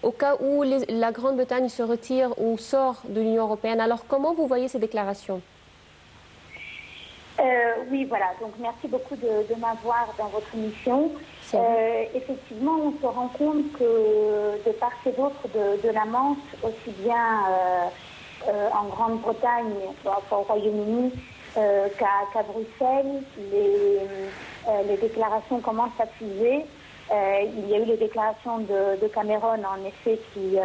au cas où la Grande-Bretagne se retire ou sort de l'Union européenne. Alors, comment vous voyez ces déclarations? Oui, voilà. Donc, merci beaucoup de m'avoir dans votre émission. Effectivement, on se rend compte que de part et d'autre de la Manche, aussi bien en Grande-Bretagne, au Royaume-Uni, qu'à Bruxelles, les déclarations commencent à fuser. Il y a eu les déclarations de Cameron, en effet, qui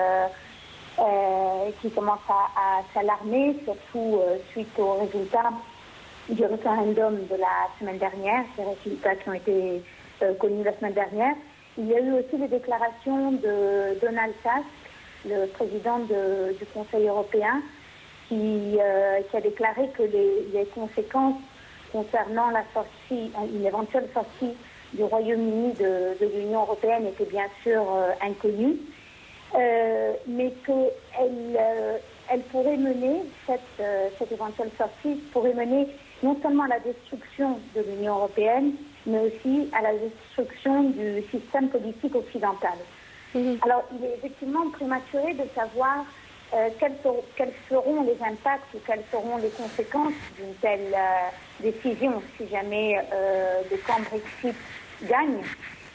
commencent à s'alarmer, surtout suite aux résultats du référendum de la semaine dernière, ces résultats qui ont été connus la semaine dernière. Il y a eu aussi les déclarations de Donald Tusk, le président du Conseil européen, qui a déclaré que les conséquences concernant une éventuelle sortie du Royaume-Uni de l'Union européenne étaient bien sûr inconnues, mais qu'elle pourrait mener, cette éventuelle sortie pourrait mener non seulement à la destruction de l'Union européenne, mais aussi à la destruction du système politique occidental. Alors, il est effectivement prématuré de savoir quels seront les impacts ou quelles seront les conséquences d'une telle décision si jamais le camp Brexit gagne.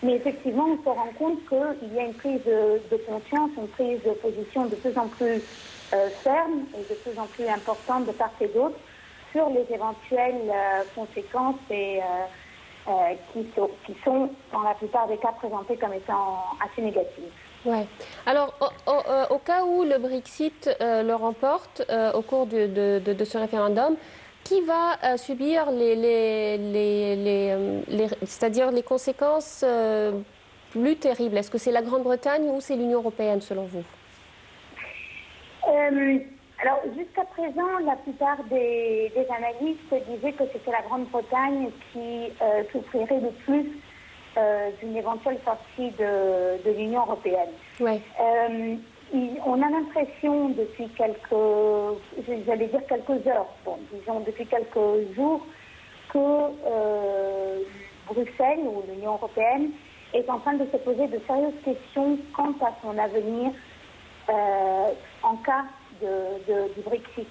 Mais effectivement, on se rend compte qu'il y a une prise de conscience, une prise de position de plus en plus ferme et de plus en plus importante de part et d'autre sur les éventuelles conséquences qui sont, dans la plupart des cas, présentées comme étant assez négatives. Ouais. Alors, au cas où le Brexit le remporte au cours de ce référendum, qui va subir c'est-à-dire les conséquences plus terrible? Est-ce que c'est la Grande-Bretagne ou c'est l'Union européenne selon vous? Alors, jusqu'à présent, la plupart des analystes disaient que c'était la Grande-Bretagne qui souffrirait le plus d'une éventuelle sortie de l'Union européenne. Ouais. On a l'impression depuis quelques heures, bon, disons depuis quelques jours, que Bruxelles ou l'Union européenne est en train de se poser de sérieuses questions quant à son avenir en cas du Brexit,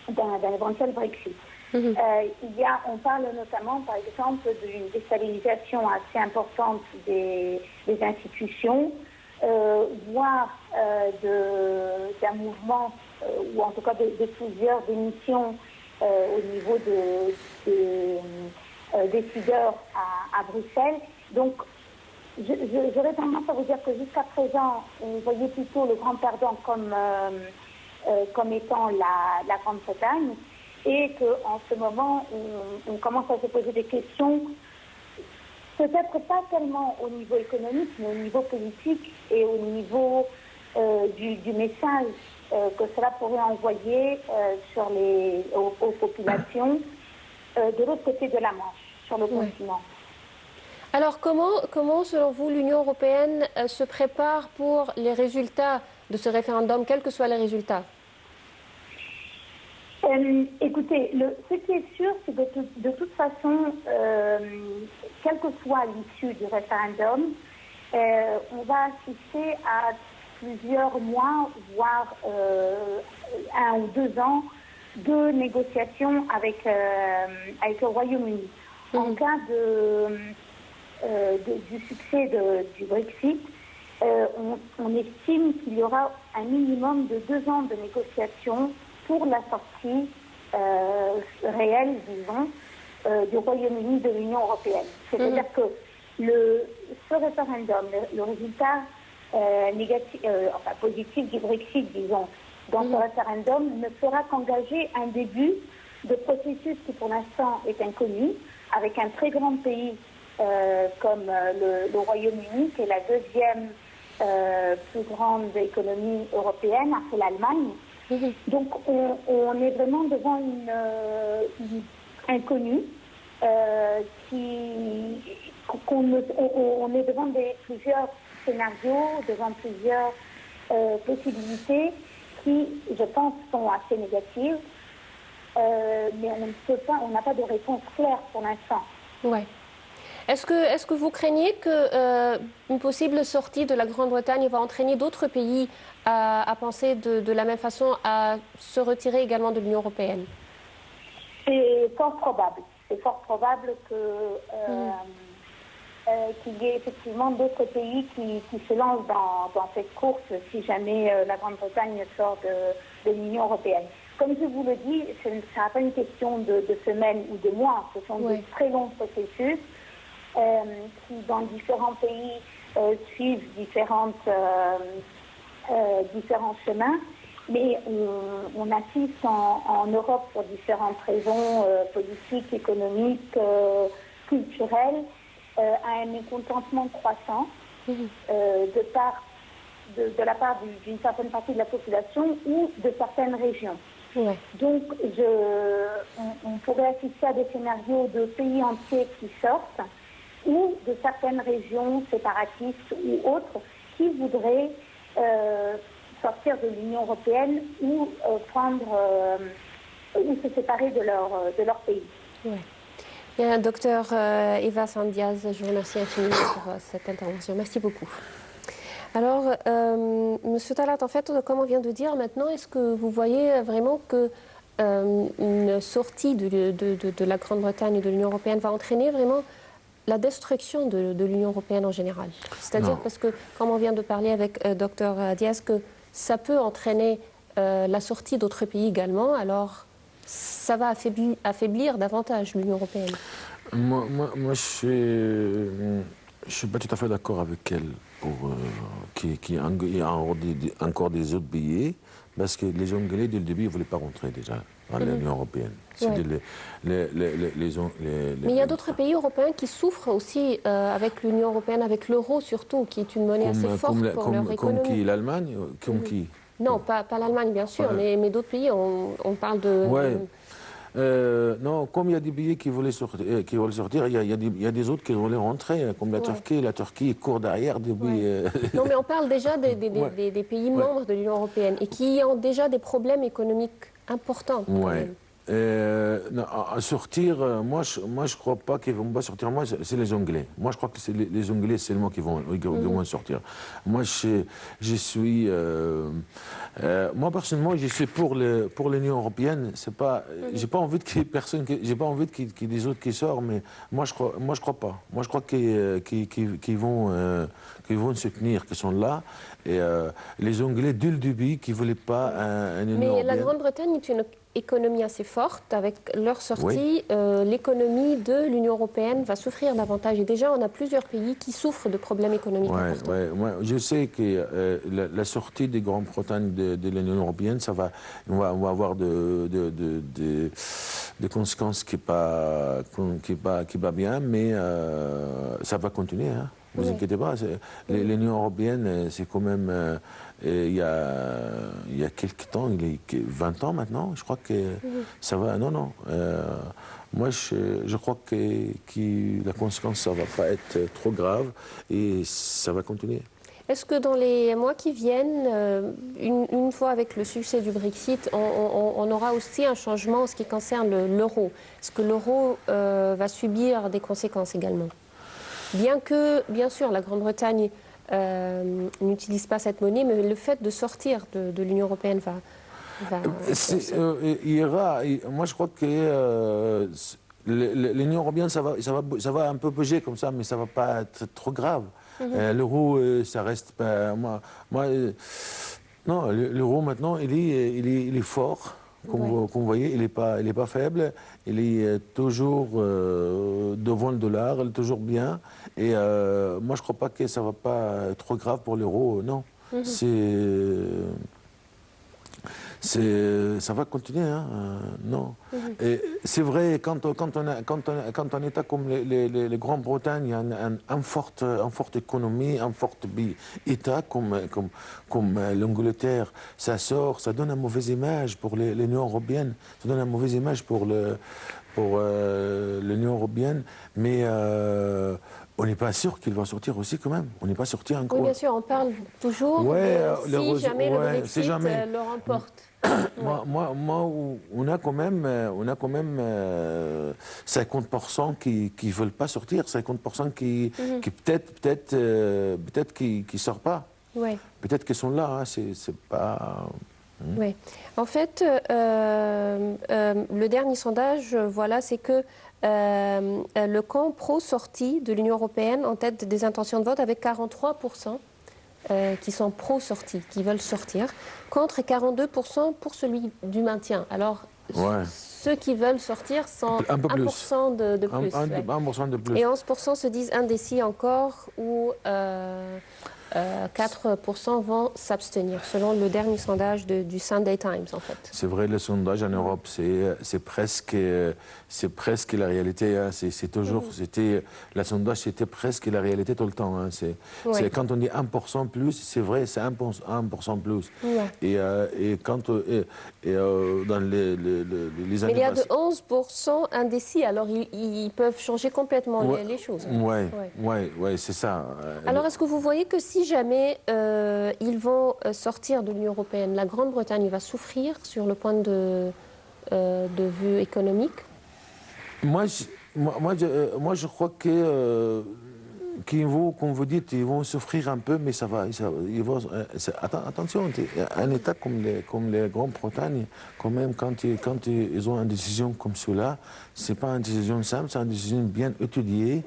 d'un éventuel Brexit. On parle notamment, par exemple, d'une déstabilisation assez importante des institutions, voire d'un mouvement, ou en tout cas de plusieurs démissions au niveau des décideurs à Bruxelles. Donc, j'aurais tendance à vous dire que jusqu'à présent, on voyait plutôt le grand perdant comme étant la Grande-Bretagne, et qu'en ce moment, on commence à se poser des questions, peut-être pas tellement au niveau économique, mais au niveau politique et au niveau du message que cela pourrait envoyer aux populations de l'autre côté de la Manche, sur le continent. Alors comment selon vous, l'Union européenne se prépare pour les résultats de ce référendum, quels que soient les résultats? Écoutez, ce qui est sûr, c'est que de toute façon, quelle que soit l'issue du référendum, on va assister à plusieurs mois, voire 1 ou 2 ans de négociations avec le Royaume-Uni. En cas du succès du Brexit, on estime qu'il y aura un minimum de 2 ans de négociations pour la sortie réelle, disons, du Royaume-Uni de l'Union européenne. C'est-à-dire que ce référendum, le résultat positif du Brexit, disons, dans ce référendum, ne fera qu'engager un début de processus qui pour l'instant est inconnu, avec un très grand pays comme le Royaume-Uni, qui est la 2e plus grande économie européenne après l'Allemagne. Donc on est vraiment devant une inconnue, on est devant plusieurs scénarios, devant plusieurs possibilités qui, je pense, sont assez négatives, mais on n'a pas de réponse claire pour l'instant. Ouais. Est-ce que vous craignez qu'une possible sortie de la Grande-Bretagne va entraîner d'autres pays à penser de la même façon, à se retirer également de l'Union européenne? C'est fort probable. C'est fort probable qu'il y ait effectivement d'autres pays qui se lancent dans cette course si jamais la Grande-Bretagne sort de l'Union européenne. Comme je vous le dis, ce n'est pas une question de semaines ou de mois. Ce sont de très longs processus qui, dans différents pays, suivent différents chemins. Mais on assiste en Europe, pour différentes raisons politiques, économiques, culturelles, à un mécontentement croissant de la part d'une certaine partie de la population ou de certaines régions. Ouais. Donc, on pourrait assister à des scénarios de pays entiers qui sortent, ou de certaines régions séparatistes ou autres qui voudraient sortir de l'Union européenne ou ou se séparer de leur pays. Ouais. Bien, docteur Eva Sandiaz, je vous remercie infiniment pour cette intervention. Merci beaucoup. Alors, Monsieur Talat, en fait, comme on vient de dire maintenant, est-ce que vous voyez vraiment que une sortie de la Grande-Bretagne et de l'Union européenne va entraîner vraiment la destruction de l'Union européenne en général? C'est-à-dire parce que, comme on vient de parler avec docteur Diaz, que ça peut entraîner la sortie d'autres pays également, alors ça va affaiblir davantage l'Union européenne. Moi je suis pas tout à fait d'accord avec elle qu'il y a encore des autres billets, parce que les Anglais, dès le début, ils ne voulaient pas rentrer déjà. dans l'Union européenne. Mais il y a d'autres pays européens qui souffrent aussi avec l'Union européenne, avec l'euro surtout, qui est une monnaie assez forte pour leur économie. Comme qui, l'Allemagne, comme qui? Non, pas l'Allemagne, bien sûr, mais d'autres pays, on parle de... non, comme il y a des pays qui veulent sortir, il y a des autres qui veulent rentrer, comme la Turquie. La Turquie court derrière depuis... Non, mais on parle déjà des pays membres de l'Union européenne et qui ont déjà des problèmes économiques importants. Non, à sortir, moi je crois pas qu'ils vont pas sortir. Moi, c'est les Anglais. Moi, je crois que c'est les Anglais seulement qui vont sortir. Moi, je suis, moi personnellement, je suis pour l'Union européenne. C'est pas, j'ai pas envie qu'il y ait personne, j'ai pas envie qu'il y ait des autres qui sortent, mais moi je crois pas. Moi, je crois qu'ils vont se tenir, qu'ils sont là. Et les Anglais, dès le début, qui voulaient pas une Union européenne. Mais la Grande-Bretagne est une économie assez forte. Avec leur sortie, l'économie de l'Union européenne va souffrir davantage. Et déjà, on a plusieurs pays qui souffrent de problèmes économiques importants. Moi, je sais que la sortie de Grande-Bretagne de l'Union européenne, on va avoir des conséquences qui pas bien, mais ça va continuer. Hein. Ne vous inquiétez pas. L'Union européenne, c'est quand même... il y a quelques temps, il y a 20 ans maintenant, je crois que ça va... Non. Moi, je crois que la conséquence, ça ne va pas être trop grave et ça va continuer. Est-ce que dans les mois qui viennent, une fois avec le succès du Brexit, on aura aussi un changement en ce qui concerne l'euro? Est-ce que l'euro va subir des conséquences également? Bien que, bien sûr, la Grande-Bretagne n'utilise pas cette monnaie, mais le fait de sortir de l'Union européenne va moi, je crois que l'Union européenne, ça va un peu bouger comme ça, mais ça ne va pas être trop grave. L'euro, ça reste pas... non, l'euro, maintenant, il est fort. Comme vous voyez, il n'est pas faible, il est toujours devant le dollar, il est toujours bien. Et moi, je ne crois pas que ça ne va pas être trop grave pour l'euro, non. Ça va continuer, hein, non. Et c'est vrai, quand un État comme les Grande-Bretagne a une forte économie, un fort État comme l'Angleterre, ça donne une mauvaise image pour l'Union européenne, ça donne une mauvaise image pour l'Union européenne, mais on n'est pas sûr qu'il va sortir aussi quand même. On n'est pas sorti encore. Oui, bien sûr, on parle toujours si jamais le Brexit le remporte. Moi, on a quand même 50% qui ne veulent pas sortir, 50% qui peut-être qui sortent pas. Peut-être qu'ils sont là, hein, c'est pas... Oui. En fait, le dernier sondage, voilà, c'est que le camp pro-sortie de l'Union européenne en tête des intentions de vote avec 43% qui sont pro-sortie, qui veulent sortir, contre 42% pour celui du maintien. Alors, ceux qui veulent sortir sont 1% de plus. 1% de plus. Et 11% se disent indécis encore ou 4% vont s'abstenir, selon le dernier sondage du Sunday Times, en fait. C'est vrai, le sondage en Europe, c'est presque la réalité. Hein. Le sondage, c'était presque la réalité tout le temps. Hein. Quand on dit 1% plus, c'est vrai, c'est 1% plus. Et quand dans les années... Mais il y a de 11% indécis, alors ils peuvent changer complètement les choses. Oui, c'est ça. Alors, est-ce que vous voyez que si jamais ils vont sortir de l'Union européenne, la Grande-Bretagne va souffrir sur le point de vue économique? Moi, je crois qu'ils vont, comme vous dites, ils vont souffrir un peu, mais ça va. Attention, un État comme les Grande-Bretagne, quand même, quand ils ont une décision comme cela, c'est pas une décision simple, c'est une décision bien étudiée.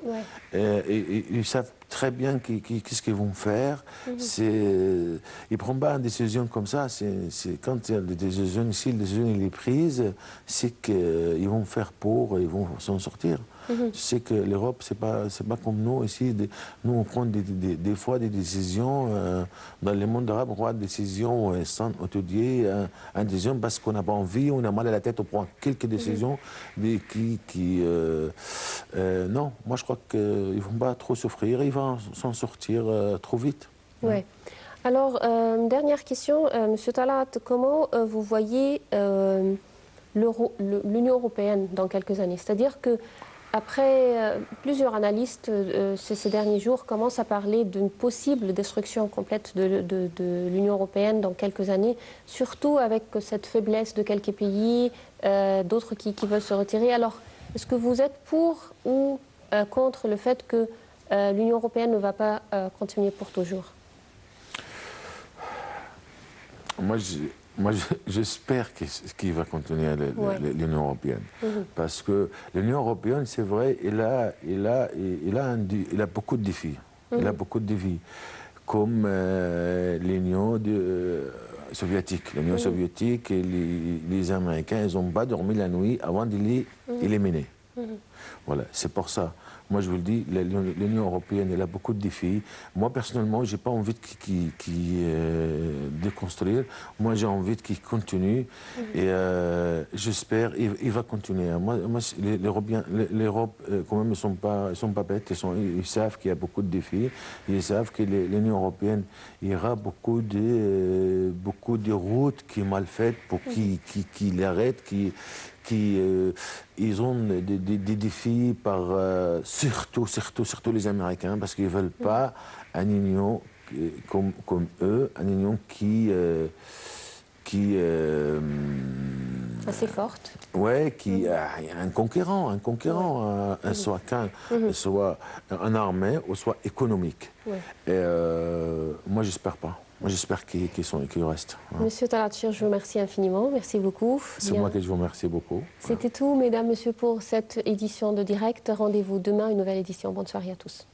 Et ils savent très bien qu'est-ce qu'ils vont faire. Ils ne prennent pas une décision comme ça. Quand il y a des décisions, si la décision est prise, c'est qu'ils vont faire pour, ils vont s'en sortir. Tu sais que l'Europe, c'est pas comme nous ici. Nous, on prend des fois des décisions dans le monde arabe, on prend des décisions sans étudier, une décision parce qu'on n'a pas envie, on a mal à la tête, on prend quelques décisions non, moi je crois qu'ils ne vont pas trop souffrir, ils vont s'en sortir trop vite. Ouais. Alors, dernière question, Monsieur Talat, comment vous voyez l'Union européenne dans quelques années? C'est-à-dire que après, plusieurs analystes ces derniers jours commencent à parler d'une possible destruction complète de l'Union européenne dans quelques années, surtout avec cette faiblesse de quelques pays, d'autres qui veulent se retirer. Alors, est-ce que vous êtes pour ou contre le fait que l'Union européenne ne va pas continuer pour toujours? Moi, j'espère qu'il va continuer l'Union européenne. Parce que l'Union européenne, c'est vrai, il a beaucoup de défis. Il a beaucoup de défis. Comme l'Union soviétique. L'Union soviétique et les Américains, ils n'ont pas dormi la nuit avant de les éliminer. Voilà, c'est pour ça. Moi, je vous le dis, l'Union européenne, elle a beaucoup de défis. Moi, personnellement, je n'ai pas envie de déconstruire. Moi, j'ai envie qu'il continue. Et j'espère qu'il va continuer. Moi l'Europe, quand même, ils ne sont pas bêtes. Ils savent qu'il y a beaucoup de défis. Ils savent que l'Union européenne, il y aura beaucoup de routes qui sont mal faites pour qu'ils l'arrêtent, ils ont des défis surtout les Américains, parce qu'ils ne veulent pas une union comme eux, une union qui assez forte. Ouais, un conquérant, soit en armée ou soit économique. Et moi, j'espère pas. Moi, j'espère qu'ils restent. Monsieur Talatchir, je vous remercie infiniment. Merci beaucoup. C'est moi qui vous remercie beaucoup. C'était tout, mesdames, messieurs, pour cette édition de Direct. Rendez-vous demain, une nouvelle édition. Bonne soirée à tous.